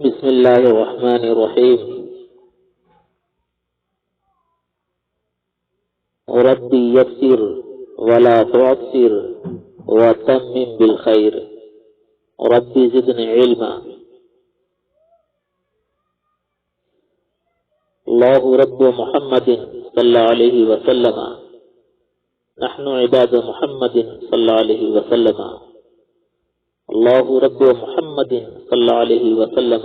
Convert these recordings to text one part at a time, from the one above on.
بسم الله الرحمن الرحيم. ربي يسر ولا تعسر وتمم بالخير. ربي زدني علما. الله رب محمد صلى الله عليه وسلم. نحن عباد محمد صلى الله عليه وسلم. الله رب محمد صلى الله عليه وسلم.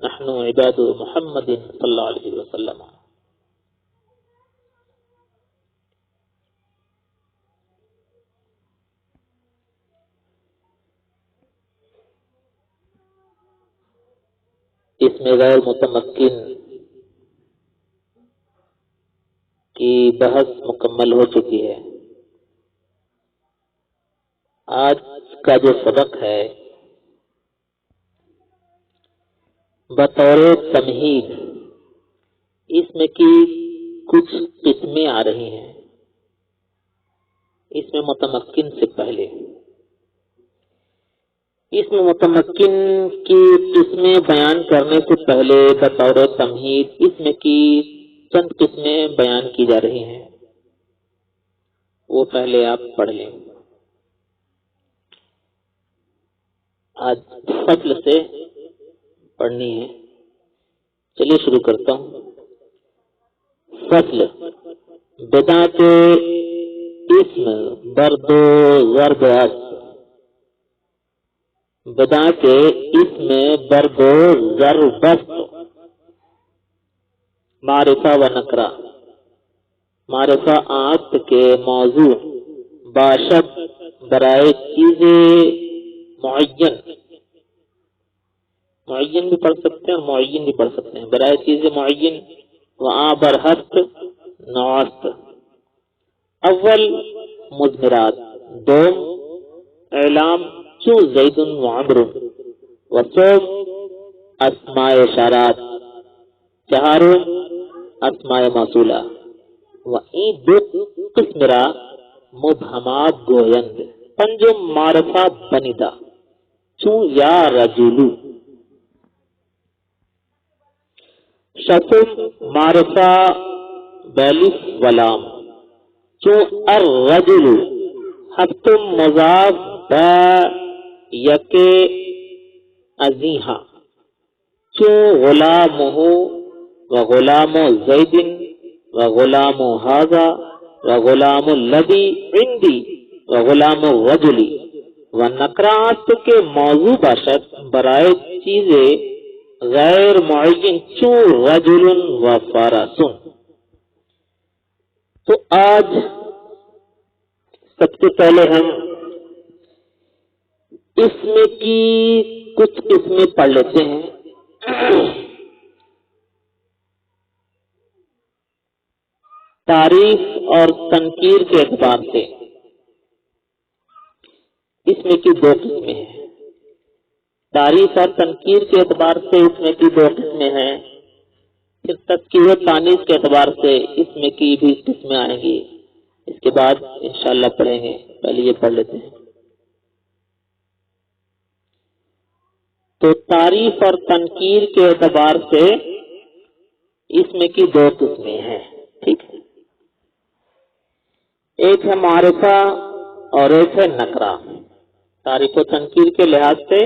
نحن عباد محمد صلى الله عليه وسلم. اس میں غیر متمکن کی بحث مکمل ہو چکی ہے. آج کا جو سبق ہے بطور تمہید، اس میں کی کچھ قسمیں آ رہی ہیں. اس میں متمکن سے پہلے اس میں متمکن کی قسمیں بیان کرنے سے پہلے بطور تمہید اس میں کی چند قسمیں بیان کی جا رہی ہیں، وہ پہلے آپ پڑھ لیں. آج فصل سے پڑھنی ہے. چلیے شروع کرتا ہوں. فصل بدعت اسم برد و ضرب اس. بدعت اسم برد و ضرب اس. معرفہ و نکرہ. معرفہ آت کے موضوع باشد برائے چیزیں معین. معین بھی پڑھ سکتے ہیں اور معین بھی پڑھ سکتے ہیں. برائے چیزیں معین وہاں برہست نوست. اول مضمرات. دوم اعلام چو زید و عمر و سوم اسماء اشارات. چہارم اسماء موصولہ و این دو قسم را مبہمات گویند. پنجم معرفہ بنیدہ چون یا رجولو. ششم معرفہ بیلف ولام چون الرجل. ہفتم مضاف با یک ازیہا چون غلامہ و غلام زید و غلام ہذا و غلام الذی عندی و غلام الرجلی. و نکرات کے موضوع باشد برائے چیزیں غیر معین چون رجل و فرسن. تو آج سب سے پہلے ہم اسم کی کچھ قسمیں پڑھ لیتے ہیں. تعریف اور تنکیر کے اعتبار سے اس میں کی دو قسمیں ہیں. تعریف اور تنکیر کے اعتبار سے اس میں کی دو قسمیں ہیں. پھر تذکیر و تانیث کے اعتبار سے اس میں کی بھی قسمیں آئیں گی. اس کے بعد انشاءاللہ پڑھیں گے. پہلے یہ پڑھ لیتے ہیں. تو تعریف اور تنکیر کے اعتبار سے اس میں کی دو قسمیں ہیں. ٹھیک ہے. ایک ہے معرفہ اور ایک ہے نکرہ. تعریف و تنکیر کے لحاظ سے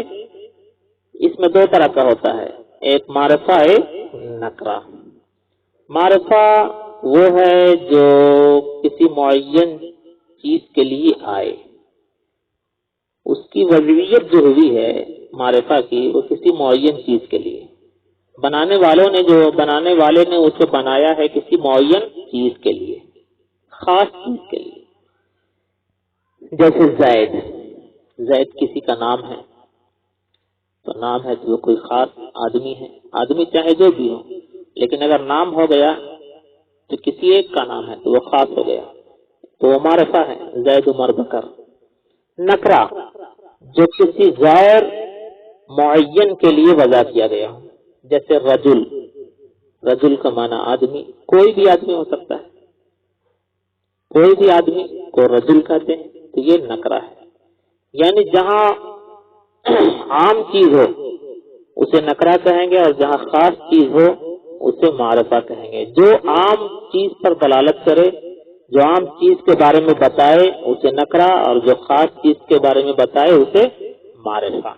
اس میں دو طرح کا ہوتا ہے. ایک معرفہ ہے نکرہ. معرفہ وہ ہے جو کسی معین چیز کے لیے آئے. اس کی وضعیت جو ہوئی ہے معرفہ کی وہ کسی معین چیز کے لیے. بنانے والے نے اسے بنایا ہے کسی معین چیز کے لیے، خاص چیز کے لیے. جیسے زید کسی کا نام ہے تو نام ہے تو وہ کوئی خاص آدمی ہے. آدمی چاہے جو بھی ہو، لیکن اگر نام ہو گیا تو کسی ایک کا نام ہے تو وہ خاص ہو گیا، تو وہ معرفہ ہے. زید عمر بکر. نکرہ جو کسی غیر معین کے لیے وضع کیا گیا ہو. جیسے رجل کا معنی آدمی. کوئی بھی آدمی ہو سکتا ہے. کوئی بھی آدمی کو رجل کہتے ہیں تو یہ نکرہ ہے. یعنی جہاں عام چیز ہو اسے نکرہ کہیں گے، اور جہاں خاص چیز ہو اسے معرفہ کہیں گے۔ جو عام چیز پر دلالت کرے، جو عام چیز کے بارے میں بتائے اسے نکرہ، اور جو خاص چیز کے بارے میں بتائے اسے معرفہ۔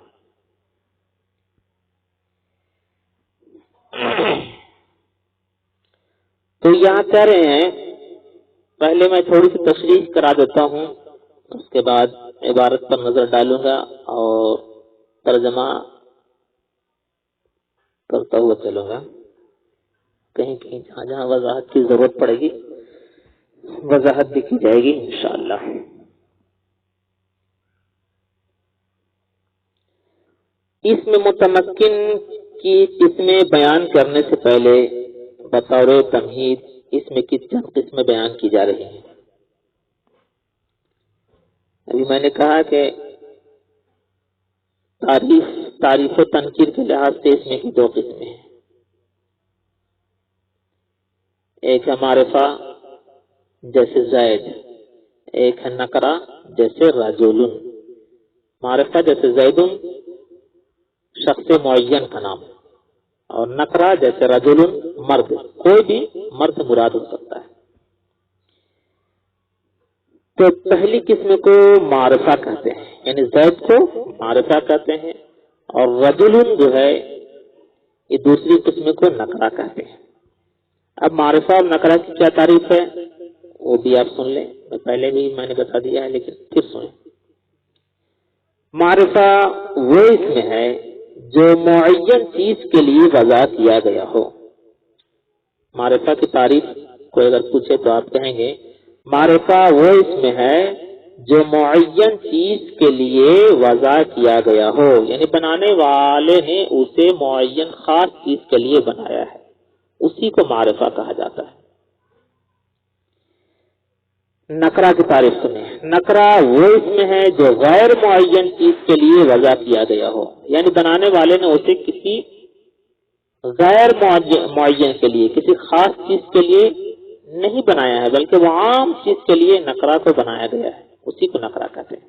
تو یہاں کہہ رہے ہیں، پہلے میں تھوڑی سی تشریح کرا دیتا ہوں، اس کے بعد عبارت پر نظر ڈالوں گا اور ترجمہ کرتا ہوا چلوں گا۔ کہیں کہیں جہاں جہاں وضاحت کی ضرورت پڑے گی وضاحت بھی کی جائے گی انشاءاللہ۔ اس میں متمکن کی قسمیں بیان کرنے سے پہلے بطور تمہید اس میں کس چند قسمیں بیان کی جا رہی ہیں۔ ابھی میں نے کہا کہ تعریف و تنکیر کے لحاظ سے اس میں کی دو قسمیں ہیں، ایک ہے معرفہ جیسے زید، ایک ہے نکرہ جیسے رجل۔ معرفہ جیسے زید شخص معین کا نام، اور نکرہ جیسے رجل مرد، کوئی بھی مرد مراد ہو سکتا ہے۔ تو پہلی قسم کو معرفہ کہتے ہیں، یعنی زید کو معرفہ کہتے ہیں، اور رجل جو ہے یہ دوسری قسم کو نکرہ کہتے ہیں۔ اب معرفہ اور نکرہ کی کیا تعریف ہے وہ بھی آپ سن لیں، پہلے بھی میں نے بتا دیا ہے لیکن پھر سنیں۔ معرفہ وہ اسم ہے جو معین چیز کے لیے وضع کیا گیا ہو۔ معرفہ کی تعریف کوئی اگر پوچھے تو آپ کہیں گے معرفہ وہ اسم ہے جو معین چیز کے لیے وضع کیا گیا ہو، یعنی بنانے والے نے اسے معین خاص چیز کے لیے بنایا ہے، اسی کو معرفہ کہا جاتا ہے۔ نکرہ کی تعریف سنیں۔ نکرہ وہ اسم ہے جو غیر معین چیز کے لیے وضع کیا گیا ہو، یعنی بنانے والے نے اسے کسی غیر معین کے لیے، کسی خاص چیز کے لیے نہیں بنایا ہے، بلکہ وہ عام چیز کے لیے نکرہ کو بنایا گیا ہے، اسی کو نکرہ کہتے ہیں۔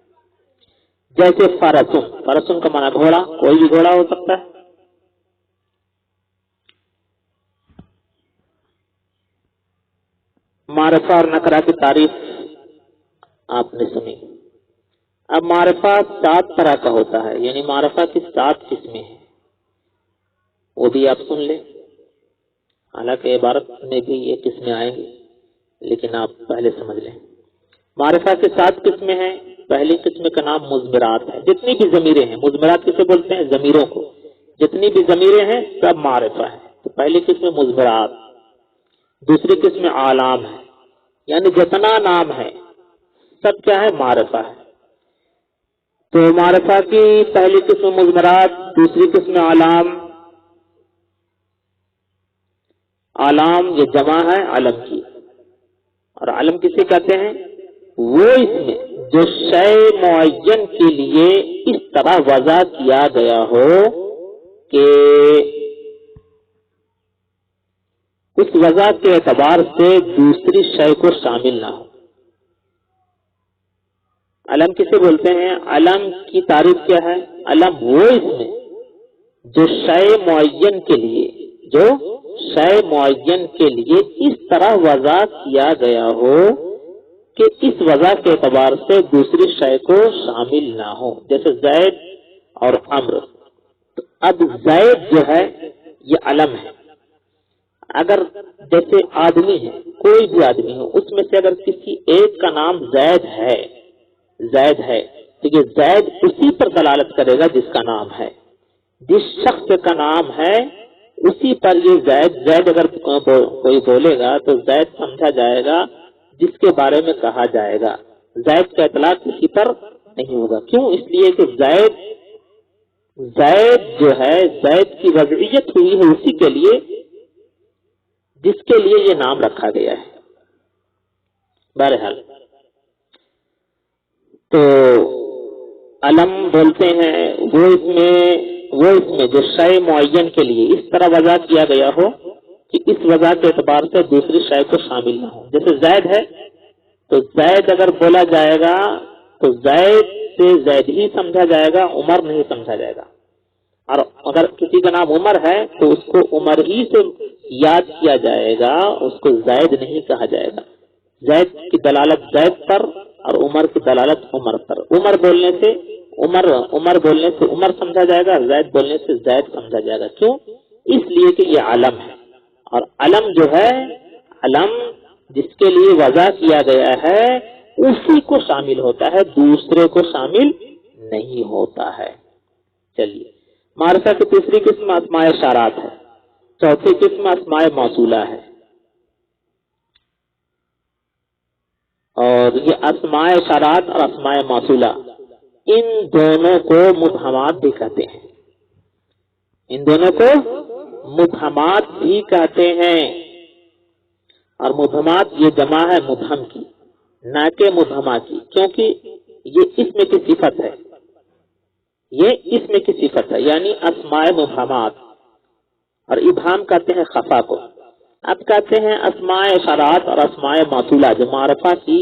جیسے فرسن، فرسن کا معنی گھوڑا، کوئی بھی گھوڑا ہو سکتا ہے۔ معرفہ اور نکرہ کی تعریف آپ نے سنی۔ اب معرفہ 7 طرح کا ہوتا ہے، یعنی معرفہ کی 7 قسمیں ہیں، وہ بھی آپ سن لیں۔ حالانکہ عبارت میں بھی یہ قسمیں آئیں گی لیکن آپ پہلے سمجھ لیں۔ معرفہ کی 7 قسمیں ہیں۔ پہلی قسم کا نام مضمرات ہے، جتنی بھی ضمیریں ہیں، مضمرات کسے بولتے ہیں؟ ضمیروں کو، جتنی بھی ضمیریں ہیں سب معرفہ ہے۔ تو پہلی قسم مضمرات، دوسری قسم اعلام ہے، یعنی جتنا نام ہے سب کیا ہے؟ معرفہ ہے۔ تو معرفہ کی پہلی قسم مضمرات، دوسری قسم اعلام۔ اعلام یہ جمع ہے علم کی، اور علم کسے کہتے ہیں؟ وہ اسم جو شے معین کے لیے اس طرح وضع کیا گیا ہو کہ اس وضع کے اعتبار سے دوسری شے کو شامل نہ ہو۔ علم کسے بولتے ہیں؟ علم کی تعریف کیا ہے؟ علم وہ اسم جو شے معین کے لیے، جو شے معین کے لیے اس طرح وضع کیا گیا ہو کہ اس وضع کے اعتبار سے دوسری شے کو شامل نہ ہو، جیسے زید اور عمرو۔ تو اب زید جو ہے یہ علم ہے۔ اگر جیسے آدمی ہے، کوئی بھی آدمی ہو، اس میں سے اگر کسی ایک کا نام زید ہے تو یہ زید اسی پر دلالت کرے گا جس کا نام ہے، جس شخص کا نام ہے اسی پر یہ زید اگر کوئی بولے گا تو زید سمجھا جائے گا جس کے بارے میں کہا جائے گا، زید کا اطلاق کسی پر نہیں ہوگا۔ کیوں؟ اس لیے کہ زید جو ہے، زید کی وضعیت ہوئی ہے اسی کے لیے جس کے لیے یہ نام رکھا گیا ہے۔ بہرحال تو علم بولتے ہیں وہ اس میں جو شے معین کے لیے اس طرح وضع کیا گیا ہو کہ اس وضع کے اعتبار سے دوسری شے کو شامل نہ ہو۔ جیسے زید ہے تو زید اگر بولا جائے گا تو زید سے زید ہی سمجھا جائے گا، عمر نہیں سمجھا جائے گا۔ اور اگر کسی کا نام عمر ہے تو اس کو عمر ہی سے یاد کیا جائے گا، اس کو زید نہیں کہا جائے گا۔ زید کی دلالت زید پر اور عمر کی دلالت عمر پر۔ عمر بولنے سے عمر سمجھا جائے گا، زید بولنے سے زید سمجھا جائے گا۔ کیوں؟ اس لیے کہ یہ علم ہے، اور علم جو ہے، علم جس کے لیے وضع کیا گیا ہے اسی کو شامل ہوتا ہے، دوسرے کو شامل نہیں ہوتا ہے۔ چلیے، معرفہ کی تیسری قسم اسماء اشارات ہے، چوتھی قسم اسماء موصولہ ہے، اور یہ اسماء اشارات اور اسماء موصولہ ان دونوں کو مبہمات بھی کہتے ہیں، ان دونوں کو مبہمات بھی کہتے ہیں، اور مبہمات یہ جمع ہے مبہم کی، نہ کہ مبہمہ کی، کیونکہ یہ اسم کی صفت ہے، یہ اسم کی صفت ہے، یعنی اسماء مبہمات، اور ابہام کہتے ہیں خفا کو۔ اب کہتے ہیں اسماء اشارات اور اسماء موصولہ، جو معرفہ کی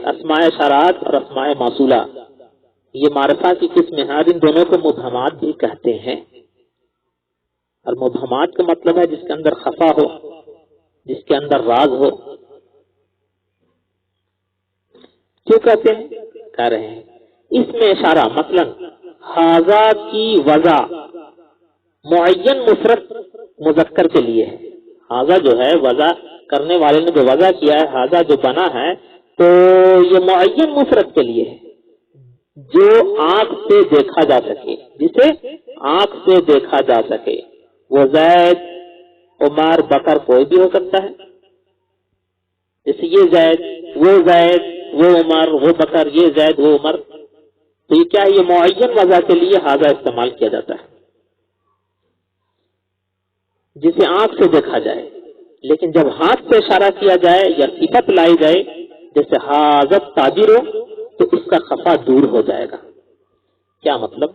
اسماء اشارات اور اسماء موصولہ یہ معرفہ کی قسم ہے، اور ان دونوں کو مبہمات بھی کہتے ہیں۔ اور مبہمات کا مطلب ہے جس کے اندر خفا ہو، جس کے اندر راز ہو۔ کیوں کہتے ہیں؟ کہہ رہے ہیں اس میں اشارہ، مثلا ھذا کی وضع معین مفرد مذکر کے لیے ہے۔ ھذا جو ہے وضع کرنے والے نے جو وضع کیا ہے، ھذا جو بنا ہے تو یہ معین مفرد کے لیے ہے، جو آنکھ سے دیکھا جا سکے، جسے آنکھ سے دیکھا جا سکے۔ وہ زید، عمر، بکر کوئی بھی ہو سکتا ہے، جیسے یہ زید، وہ عمر، وہ بکر، یہ زید، وہ عمر، تو یہ کیا ہے؟ یہ معین وضع کے لیے ھذا استعمال کیا جاتا ہے، جسے آنکھ سے دیکھا جائے۔ لیکن جب ہاتھ سے اشارہ کیا جائے یا صفت لائی جائے، جیسے حاضت تاجر ہو، تو اس کا خفا دور ہو جائے گا۔ کیا مطلب؟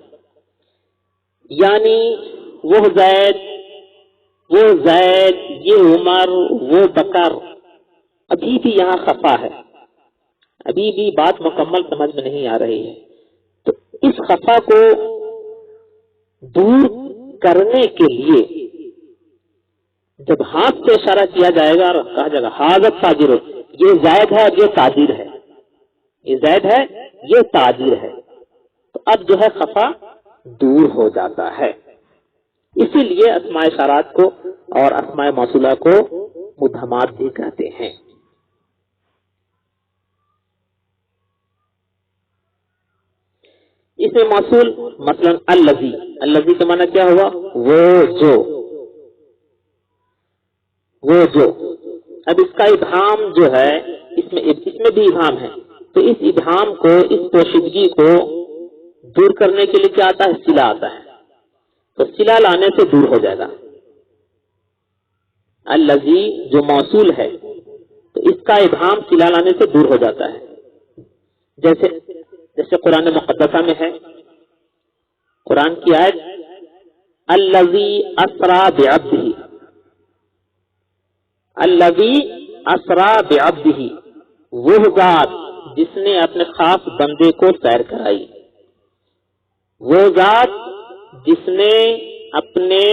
یعنی وہ زید، یہ عمر، وہ بکر، ابھی بھی یہاں خفا ہے، ابھی بھی بات مکمل سمجھ میں نہیں آ رہی ہے۔ تو اس خفا کو دور کرنے کے لیے جب ہاتھ سے اشارہ کیا جائے گا اور کہا جائے گا حاضت تاجر، یہ زید ہے اور یہ تاجر ہے، یہ زید ہے، یہ تاجر ہے، تو اب جو ہے خفا دور ہو جاتا ہے۔ اسی لیے اسماء اشارات کو اور اسماء موصولہ کو مبہمات بھی کہتے ہیں۔ اس میں موصول مثلا الذی کا معنی کیا ہوا؟ وہ جو۔ اب اس کا ابہام جو ہے، اس میں بھی ابہام ہے، تو اس ابہام کو، اس پوشیدگی کو دور کرنے کے لیے کیا آتا ہے؟ صلہ آتا ہے، تو صلہ لانے سے دور ہو جائے گا۔ الذی جو موصول ہے تو اس کا ابہام صلہ لانے سے دور ہو جاتا ہے۔ جیسے قرآن مقدسہ میں ہے، قرآن کی آیت الذی اسری بعبدہ، الذی اسری بعبدہ، وہ ذات جس نے اپنے خاص بندے کو سیر کرائی، وہ ذات جس نے اپنے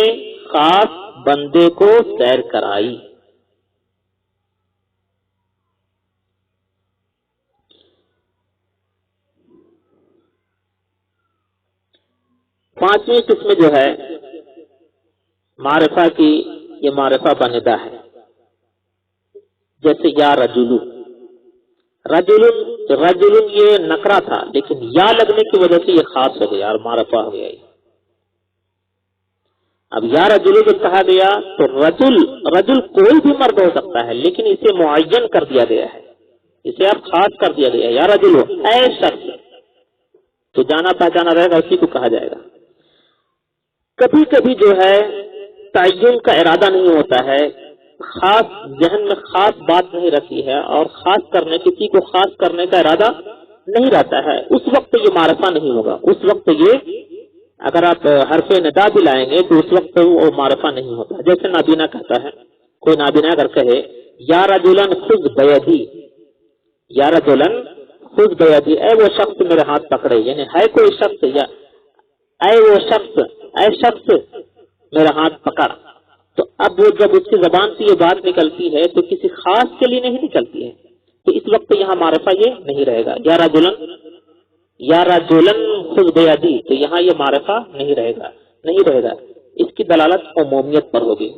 خاص بندے کو سیر کرائی۔ پانچویں قسم جو ہے معرفہ کی، یہ معرفہ بندہ ہے، جیسے یا رجل یہ نکرہ تھا، لیکن یا لگنے کی وجہ سے یہ خاص ہو گیا اور معرفہ ہو گیا۔ اب یا رجل جو کہا گیا تو رجل کوئی بھی مرد ہو سکتا ہے، لیکن اسے معین کر دیا گیا ہے، اسے اب خاص کر دیا گیا ہے۔ یا رجل اے شخص، تو جانا پہچانا رہے گا، اسی کو کہا جائے گا۔ کبھی کبھی جو ہے تعین کا ارادہ نہیں ہوتا ہے، خاص ذہن میں خاص بات نہیں رہتی ہے، اور خاص کرنے، کسی کو خاص کرنے کا ارادہ نہیں رہتا ہے، اس وقت یہ معرفہ نہیں ہوگا۔ اس وقت یہ، اگر آپ حرف ندا بھی لائیں گے تو اس وقت وہ معرفہ نہیں ہوتا۔ جیسے نابینا کہتا ہے، کوئی نابینا اگر کہے یا رجلن خذ بیدی، یا رجلن خذ بیدی، اے وہ شخص میرے ہاتھ پکڑے، یعنی ہے کوئی شخص، یا اے وہ شخص، اے شخص میرا ہاتھ پکڑ. تو اب وہ جب اس کی زبان سے یہ بات نکلتی ہے تو کسی خاص کے لیے نہیں نکلتی ہے، تو اس وقت یہاں معرفہ یہ نہیں رہے گا. یا رجلن خذ بیدی، تو یہاں یہ معرفہ نہیں رہے گا. اس کی دلالت عمومیت پر ہوگی.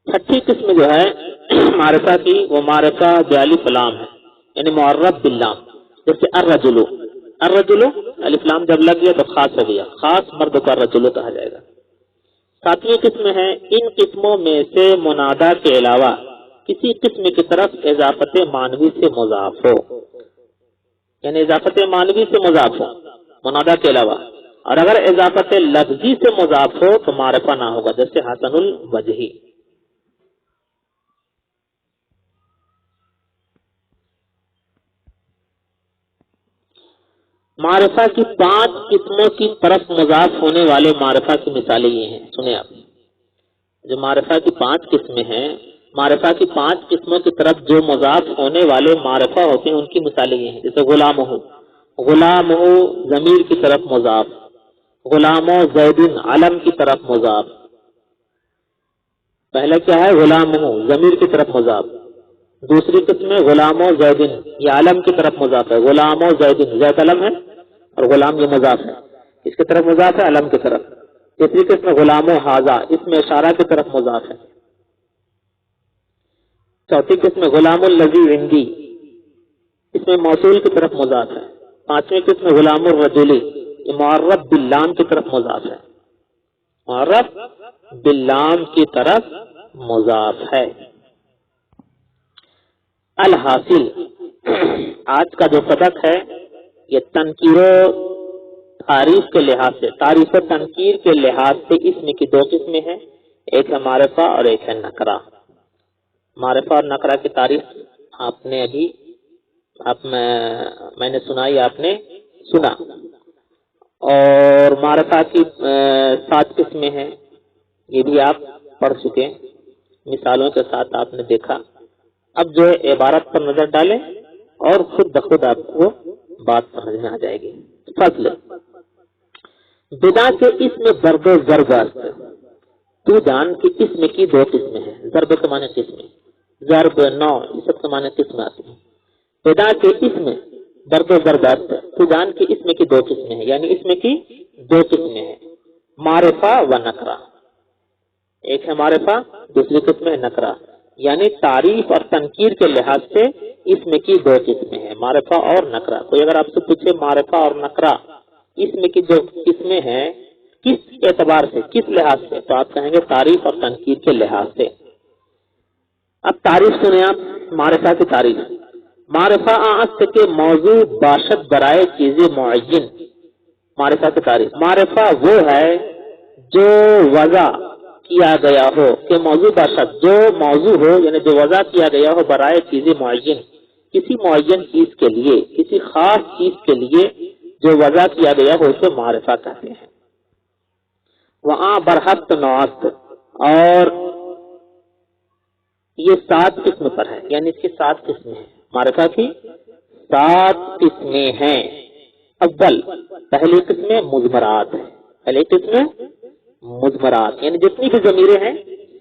چھٹی قسم جو ہے معرفہ کی وہ معرفہ بالف لام ہے، یعنی معرف باللام. جیسے الرجل الف لام جب لگ گیا تو خاص ہو گیا، خاص مرد کو الرجل کہا جائے گا. ساتویں قسم ہے ان قسموں میں سے منادا کے علاوہ کسی قسم کی طرف اضافت معنوی سے مضاف ہو، یعنی اضافت معنوی سے مضاف ہو منادا کے علاوہ. اور اگر اضافت لفظی سے مضاف ہو تو معرفہ نہ ہوگا، جیسے حسن الوجہی. معرفہ کی 5 قسموں کی طرف مضاف ہونے والے معرفہ کی مثالیں یہ ہیں. سنیں آپ، جو معرفہ کی 5 قسمیں ہیں، معرفہ کی 5 قسموں کی طرف جو مضاف ہونے والے معرفہ ہوتے ہیں ان کی مثالیں یہ ہیں. جیسے غلام ہو ضمیر کی طرف مضاف، غلام و زیدن علم کی طرف مضاف. پہلا کیا ہے؟ غلام ہو ضمیر کی طرف مضاف. دوسری قسم ہے غلام و زیدن، یہ علم کی طرف مضاف ہے. غلام و زیدن، زید علم ہے اور غلام یہ مضاف ہے، اس کی طرف مضاف ہے علم کی طرف. تیسری قسم غلام و حاضہ، اس میں اشارہ کی طرف مضاف ہے. چوتھی قسم غلام الذی عندی، اس میں موصول کی طرف مضاف ہے. پانچویں قسم غلام الرجلی، یہ معرف باللام کی طرف مضاف ہے، معرف باللام کی طرف مضاف ہے. الحاصل، آج کا جو سبق ہے یہ تنکیر و تعریف کے لحاظ سے، تعریف و تنکیر کے لحاظ سے اسم کی 2 قسمیں ہیں، ایک ہے معرفہ اور ایک ہے نکرہ. معرفہ اور نکرہ کی تعریف آپ نے ابھی میں نے سنائی، آپ نے سنا. اور معرفہ کی 7 قسمیں ہیں، یہ بھی آپ پڑھ چکے، مثالوں کے ساتھ آپ نے دیکھا. اب جو ہے عبارت پر نظر ڈالیں اور خود بخود آپ کو بات سمجھ میں آ جائے گی. فصل، بنا کے اسم ضرب و ضرب است. تو جان کہ اسم کی 2 قسمیں ہیں، ضرب کے معنی قسمیں، ضرب نو، یہ سب کے معنی قسمیں آتی ہیں. بنا کے اسم ضرب و ضرب است، تو جان کہ اسم کی 2 قسمیں ہیں، یعنی اسم کی 2 قسمیں ہیں، معرفہ و نکرہ. ایک ہے معرفہ، دوسری قسم ہے نکرہ. یعنی تعریف اور تنکیر کے لحاظ سے اسم کی 2 قسمیں ہیں، معرفہ اور نکرہ. کوئی اگر آپ سے پوچھے معرفہ اور نکرہ اسم کی 2 قسمیں ہیں کس اعتبار سے، کس لحاظ سے، تو آپ کہیں گے تعریف اور تنکیر کے لحاظ سے. اب تعریف سنیں آپ، معرفہ کی تعریف. معرفہ آست کے موضوع باشد برائے چیز معین. معرفہ کی تعریف، معرفہ وہ ہے جو وضع کیا گیا ہو، کہ موضوع باشد جو موضوع ہو، یعنی جو وضع کیا گیا ہو برائے چیز معین، کسی معین چیز کے لیے، کسی خاص چیز کے لیے جو وضع کیا گیا ہو اسے معرفہ کہتے ہیں. وہاں برحق نوعت، اور یہ 7 قسم پر ہے، یعنی اس کی 7 قسمیں ہیں، معرفہ کی 7 قسمیں ہیں. اول، پہلی قسم مضمرات ہے، پہلی قسم مضمرات، یعنی جتنی بھی ضمیریں ہیں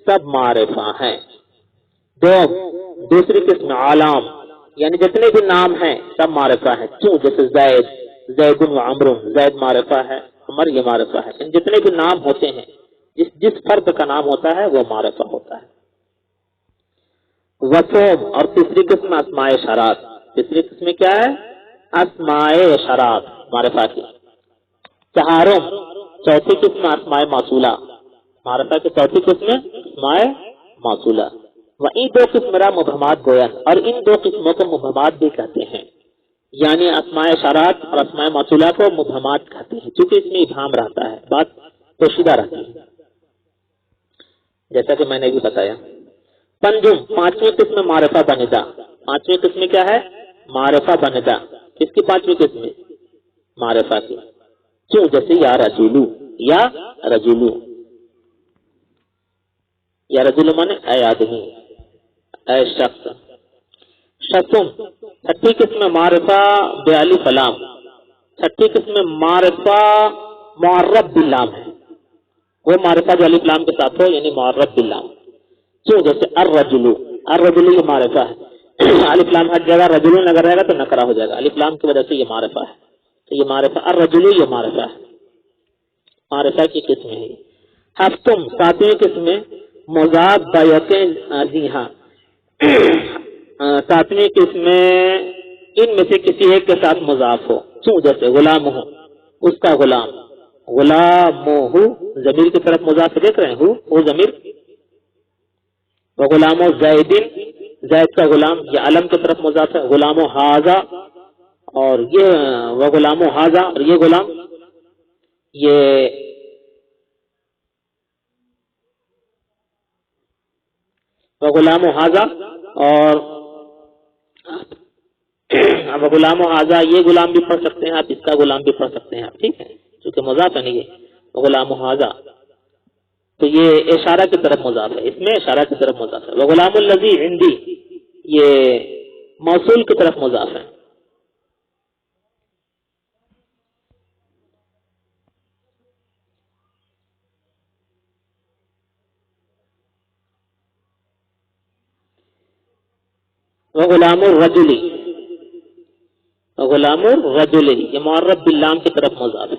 سب معرفہ ہیں. دوسری قسم علام، یعنی جتنے بھی نام ہیں سب معرفہ ہیں. کیوں؟ جیسے زید و عمر، زید معرفہ ہے، عمر یہ معرفہ ہے. یعنی جتنے بھی نام ہوتے ہیں، جس فرد کا نام ہوتا ہے وہ معرفہ ہوتا ہے. وصوم، اور تیسری قسم اسماء اشارات. تیسری قسم کیا ہے؟ اسماء اشارات، معرفہ کی. چہارم، چوتھی قسم اسماء موصولہ، معرفہ کی چوتھی قسم اسماء موصولہ. وہیں 2 قسم را مبہمات گوین، اور ان 2 قسموں کو مبہمات بھی کہتے ہیں، یعنی اسماء اشارات اور اسماء موصولہ کو مبہمات کہتے ہیں، چونکہ اس میں ابہام رہتا ہے، بات پوشیدہ رہتی ہے، جیسا کہ میں نے بھی بتایا. پنجم، 5ویں قسم معرفہ بندا. 5ویں قسم کیا ہے؟ معرفہ بندا. اس کی 5ویں قسم معرفہ کی. کیوں؟ جیسے یا رجولو، یا رجولو، یا رجولو مانے اے آدمی، اے شخص. شتم، 6ٹھی قسم معرفہ بالف لام. چھٹی قسم معرفہ معرب باللام ہے، وہ معرفہ جو الف لام کے ساتھ ہو یعنی معرب باللام، جیسے الرجل، الرجل یہ معرفہ ہے، الف لام ہٹ جائے گا، رجل اگر رہے گا تو نکرہ ہو جائے گا، الف لام کی وجہ سے یہ معرفہ ہے، تو یہ معرفہ الرجل یہ معرفہ ہے، معرفہ کی قسم ہے۔ ہفتم ساتویں قسم مضاف بیتیں جی ہاں، ساتویں قسم ان میں سے کسی ایک کے ساتھ مضاف ہو، جیسے غلام ہو، اس کا غلام، غلام ہو ضمیر کی طرف مضاف دیکھ رہے ہیں، وہ ضمیر، غلام زید، زید کا غلام یہ علم کی طرف مضاف ہے، غلام حاضا، اور یہ وہ غلام حاضا اور یہ غلام، یہ وہ غلام حاضا اور اب غلام حاضا یہ غلام بھی پڑھ سکتے ہیں آپ، اس کا غلام بھی پڑھ سکتے ہیں آپ، ٹھیک ہے، چونکہ مضاف ہے نہیں ہے غلام حاضا، تو یہ اشارہ کی طرف مضاف ہے، اس میں اشارہ کی طرف مضاف ہے، وغلام الذی عندی یہ موصول کی طرف مضاف ہے۔ وغلام الرجل، غلام الرجل یہ معرب باللام کی طرف مضاف ہے،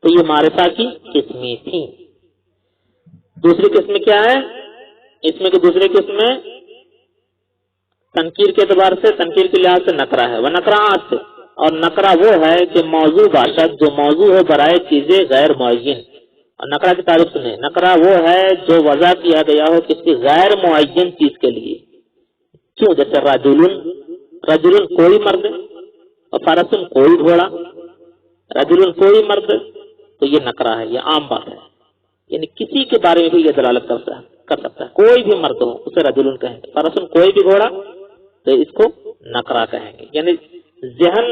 تو یہ معرفہ کی قسمیں تھیں۔ دوسری قسم کیا ہے؟ اس میں کی دوسری قسم تنکیر کے اعتبار سے، تنکیر کے لحاظ سے نکرہ ہے، وہ نکرات سے، اور نکرہ وہ ہے کہ موضوع باشد جو موضوع ہو برائے چیزیں غیر معین، اور نکرہ کی تعریف سنیں، نکرہ وہ ہے جو وضع کیا گیا ہو کسی غیر معین چیز کے لیے، کیوں جیسے رجل، رجل کوئی مرد، اور فرسن کوئی گھوڑا، رجل کوئی مرد، تو یہ نکرہ ہے، یہ عام بات ہے، یعنی کسی کے بارے میں بھی یہ دلالت کر سکتا ہے، کوئی بھی مرد ہو اسے رجل کہیں گے، فرسن کوئی بھی گھوڑا تو اس کو نکرہ کہیں گے، یعنی ذہن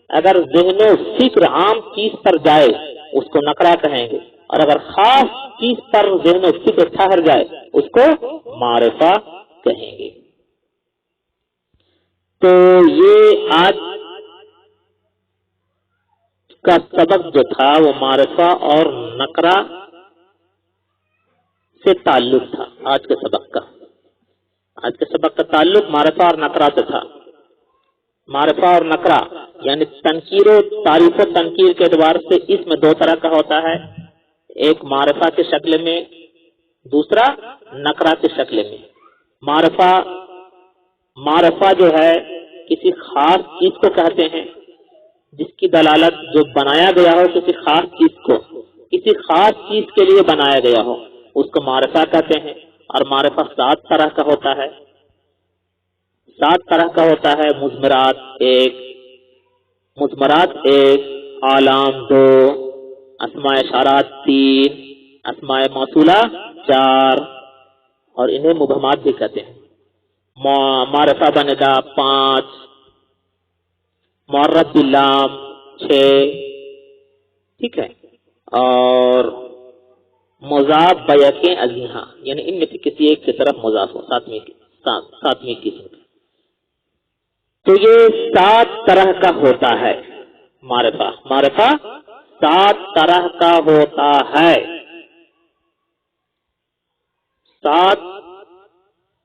اگر ذہن و فکر عام چیز پر جائے اس کو نکرہ کہیں گے، اور اگر خاص چیز پر ذہن و فکر ٹھہر جائے اس کو معرفہ کہیں گے۔ تو یہ آج کا سبق جو تھا وہ معرفہ اور نکرہ سے تعلق تھا، آج کے سبق کا تعلق معرفہ اور نکرہ سے تھا۔ معرفہ اور نکرہ یعنی تنکیر و تعریف و تنکیر کے اعتبار سے اس میں دو طرح کا ہوتا ہے، ایک معرفہ کی شکل میں، دوسرا نکرہ کی شکل میں۔ معرفہ جو ہے کسی خاص چیز کو کہتے ہیں جس کی دلالت جو بنایا گیا ہو، کسی خاص چیز کو کسی خاص چیز کے لیے بنایا گیا ہو اس کو معرفہ کہتے ہیں، اور معرفہ 7 طرح کا ہوتا ہے، 7 طرح کا ہوتا ہے، مضمرات 1، علام 2، اسماء اشارات 3، اسماء موصولہ 4، اور انہیں مبہمات بھی کہتے ہیں، معرفہ بندہ 5، معرب باللام 6، ٹھیک ہے، اور مضاف بیتیں ازیحاں یعنی ان میں سے کسی ایک کی طرف مضاف ہو، 7ویں قسم۔ تو یہ 7 طرح کا ہوتا ہے معرفہ 7 طرح کا ہوتا ہے، 7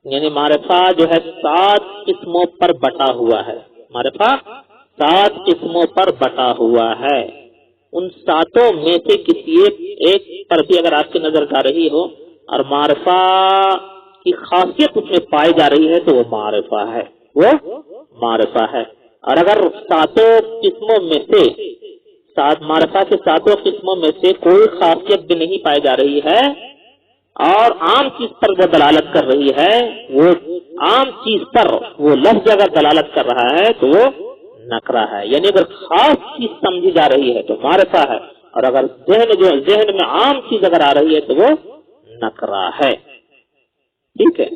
یعنی معرفہ جو ہے 7 قسموں پر بٹا ہوا ہے، معرفہ 7 قسموں پر بٹا ہوا ہے، ان 7 میں سے کسی ایک پر بھی اگر آپ کی نظر جا رہی ہو اور معرفہ کی خاصیت اس میں پائی جا رہی ہے تو وہ معرفہ ہے، اور اگر 7 قسموں میں سے معرفہ کے 7 قسموں میں سے کوئی خاصیت بھی نہیں پائی جا رہی ہے اور عام چیز پر وہ دلالت کر رہی ہے، وہ عام چیز پر وہ لفظ اگر دلالت کر رہا ہے تو وہ نکرہ ہے، یعنی اگر خاص چیز سمجھی جا رہی ہے تو معرفہ ہے، اور اگر ذہن میں عام چیز اگر آ رہی ہے تو وہ نکرہ ہے، ٹھیک ہے۔